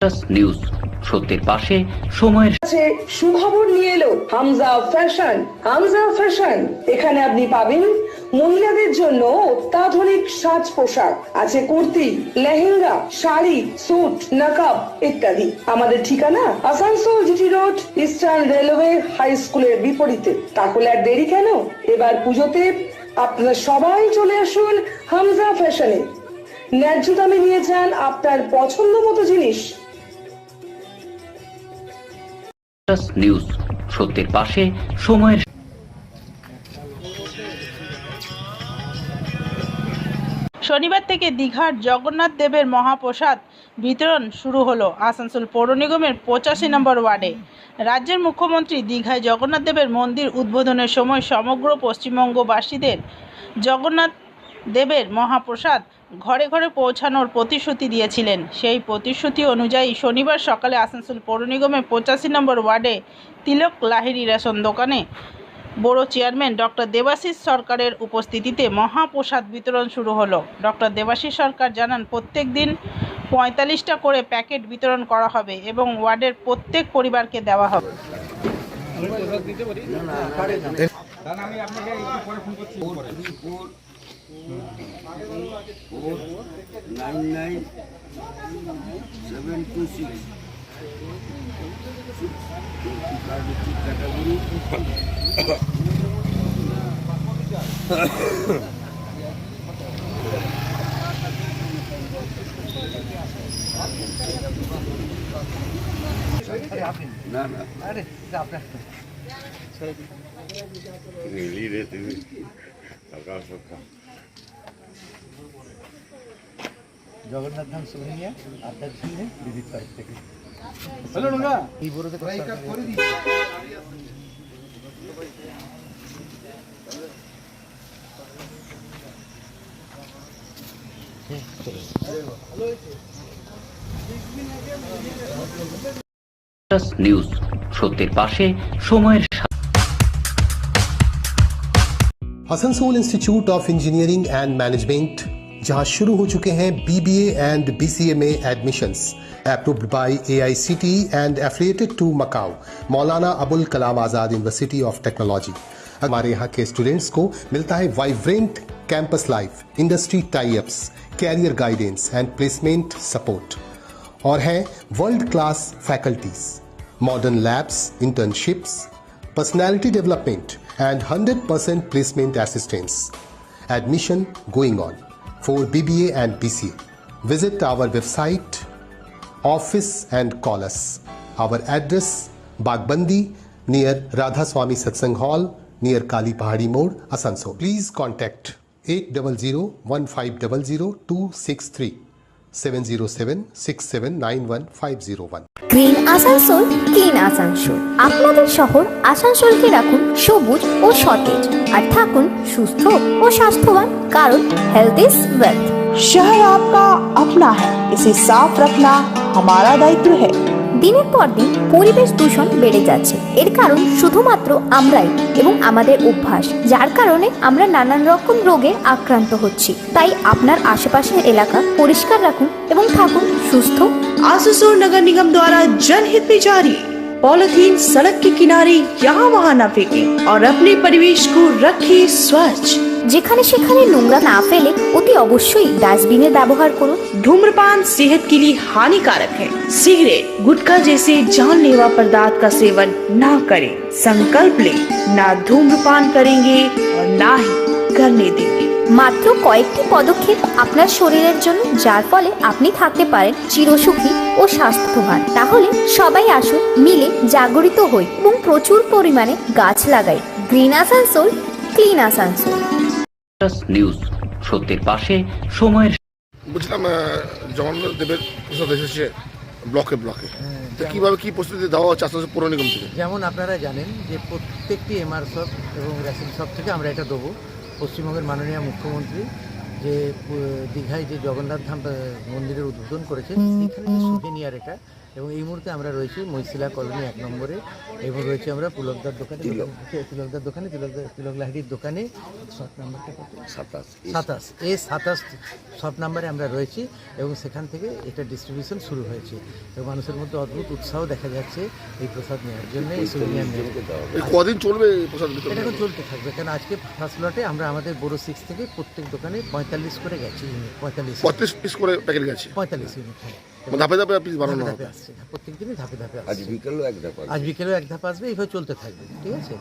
News সত্যের পাশে সময়ের কাছে সুখবর নিয়ে এলো হামজা ফ্যাশন। হামজা ফ্যাশন, এখানে আপনি পাবেন মহিলাদের জন্য অত্যাধুনিক সাজ পোশাক, আছে কুর্তি, লেহেঙ্গা, শাড়ি, স্যুট, নকাব ইত্যাদি। আমাদের ঠিকানা Asansol GT road, eastern railway high স্কুলের বিপরীতে। তাহলে আর দেরি কেন? এবার পুজোতে আপনারা সবাই চলে আসুন হামজা ফ্যাশনে। ন্যায্য দামে নিয়ে যান আপনার পছন্দ মতো জিনিস। নিউজ সত্যের পাশে সময়ের শনিবার থেকে দীঘার জগন্নাথ দেবের মহাপ্রসাদ বিতরণ শুরু হলো আসানসোল পৌর নিগমের 85 নম্বর ওয়ার্ডে। রাজ্যের মুখ্যমন্ত্রী দীঘায় জগন্নাথ দেবের মন্দির উদ্বোধনের সময় সমগ্র পশ্চিমবঙ্গবাসীদের জগন্নাথ দেবের মহাপ্রসাদ ঘরে ঘরে পৌঁছানোর প্রতিশ্রুতি দিয়েছিলেন। সেই প্রতিশ্রুতি অনুযায়ী শনিবার সকালে আসানসোল পৌর নিগমের 85 নম্বর ওয়ার্ডে তিলক লাহিড়ী রেশন দোকানে বড় চেয়ারম্যান ডক্টর দেবাশিস সরকারের উপস্থিতিতে মহাপ্রসাদ বিতরণ শুরু হলো। ডক্টর দেবাশিস সরকার জানান, প্রত্যেক দিন 45টা করে প্যাকেট বিতরণ করা হবে এবং ওয়ার্ডের প্রত্যেক পরিবারকে দেওয়া হবে। না না আরে আপনার রে তুমি সকাল সকাল জগন্নাথ ধাম সোনিয়া আপনার ছিলেন দিদির তরফ থেকে হ্যালো নোংরা এই বড়তে করে দিই নিউজ সত্যের পাশে সময়ের Asansol institute of engineering and management जहां शुरू हो चुके हैं BBA एंड BCA में admissions approved by AICTE and affiliated to MAKAUT Maulana Abul Kalam Azad university of technology. हमारे यहाँ के स्टूडेंट्स को मिलता है vibrant campus life, industry tie ups, career guidance and placement support और है world class faculties, modern labs, internships, personality development and 100% placement assistance. Admission going on for BBA and BCA. Visit our website, office and call us. Our address Bagbandi near Radha Swami Satsang Hall near Kali Pahadi Mode, Asansol. Please contact 800-1500-263 707-6791-501. Green Asansol, clean Asansol. আপনাদের শহর আসানসোলকে রাখুন সবুজ ও সতেজ, আর থাকুন সুস্থ ও স্বাস্থ্যবান, কারণ health is wealth. शहर आपका अपना है, इसे साफ रखना हमारा दायित्व है। দিনের পর দিন পরিবেশ দূষণ বেড়ে যাচ্ছে। এর কারণ শুধুমাত্র আমরাই এবং আমাদের অভ্যাস, যার কারণে আমরা নানান রকম রোগে আক্রান্ত হচ্ছি। তাই আপনার আশেপাশের এলাকা পরিষ্কার রাখুন এবং থাকুন সুস্থ। आसनसोल नगर निगम द्वारा जनहित में जारी। पॉलिथीन सड़क के किनारे यहाँ वहाँ न फेंकें और अपने परिवेश को रखें स्वच्छ। যেখানে সেখানে নোংরা না ফেলে অতি অবশ্যই ডাস্টবিনের ব্যবহার করুন। धूम्रपान सेहत के लिए हानिकारक है। सिगरेट, गुटखा जैसे जानलेवा पदार्थ का सेवन न करें। संकल्प लें, ना धूम्रपान करेंगे और ना ही करने देंगे। মাত্র কয়েকটি পদক্ষেপ আপনার শরীরের জন্য, যার ফলে আপনি থাকতে পারেন চিরসুখী ও স্বাস্থ্যবান। তাহলে সবাই আসুন, মিলে জাগরিত হই এবং প্রচুর পরিমাণে গাছ লাগাই। Green Asansol, clean Asansol. News সত্যের পাশে সময়ের বুঝলাম জগন্নাথ দেবের প্রসাদ এসেছে ব্লকে ব্লকে, তো কিভাবে কি প্রস্তুতি দেওয়া হচ্ছে আসানসোল পৌর নিগম থেকে? যেমন আপনারা জানেন যে প্রত্যেকটি এমআর শপ এবং রেশন শপ থেকে আমরা এটা দেবো। পশ্চিমবঙ্গের মাননীয় মুখ্যমন্ত্রী যে দীঘায় যে জগন্নাথ ধাম মন্দিরের উদ্বোধন করেছে, সেখানে যে সুভেনিয়ার এটা এবং এই মুহূর্তে আমরা রয়েছি মহিশিলা কলোনি 1 নম্বরে এবং রয়েছে আমরা পুলকদার দোকানে তিলক লাহিড়ির দোকানে শপ নাম্বারটা কত 27 এই 27 শপ নাম্বারে আমরা রয়েছি এবং সেখান থেকে এটা ডিস্ট্রিবিউশন শুরু হয়েছে এবং মানুষের মধ্যে অদ্ভুত উৎসাহ দেখা যাচ্ছে এই প্রসাদ নেওয়ার জন্য এই সুবিধা এই কদিন চলবে এই প্রসাদ বিতরণ? এটা এখন চলতে থাকবে কারণ আজকে ফার্স্ট লটে আমরা আমাদের বড় 6 থেকে প্রত্যেক দোকানে 45 করে গেছি 35 পিস করে প্যাকেট গেছে 45 ইউনিট হ্যাঁ ধাপে ধাপে পিস বানানো ধাপে হবে। আসছে প্রত্যেক দিনই ধাপে ধাপে আসছে আজ বিকেলেও এক ধাপ আজ বিকেলেও এক ধাপ আসবে এইভাবে চলতে থাকবে ঠিক আছে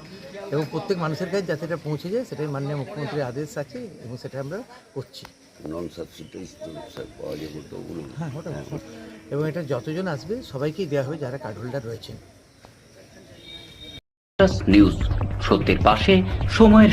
এবং প্রত্যেক মানুষের কাছে যাতে এটা পৌঁছে যায় সেটাই মাননীয় মুখ্যমন্ত্রীর আদেশ আছে এবং সেটা আমরা করছি নন সাবসিডাইজ পাওয়া যাবে তো ওগুলো হ্যাঁ ওটা এবং এটা যতজন আসবে সবাইকেই দেওয়া হবে যারা কার্ড হোল্ডার রয়েছেন। নিউজ সত্যের পাশে সময়ের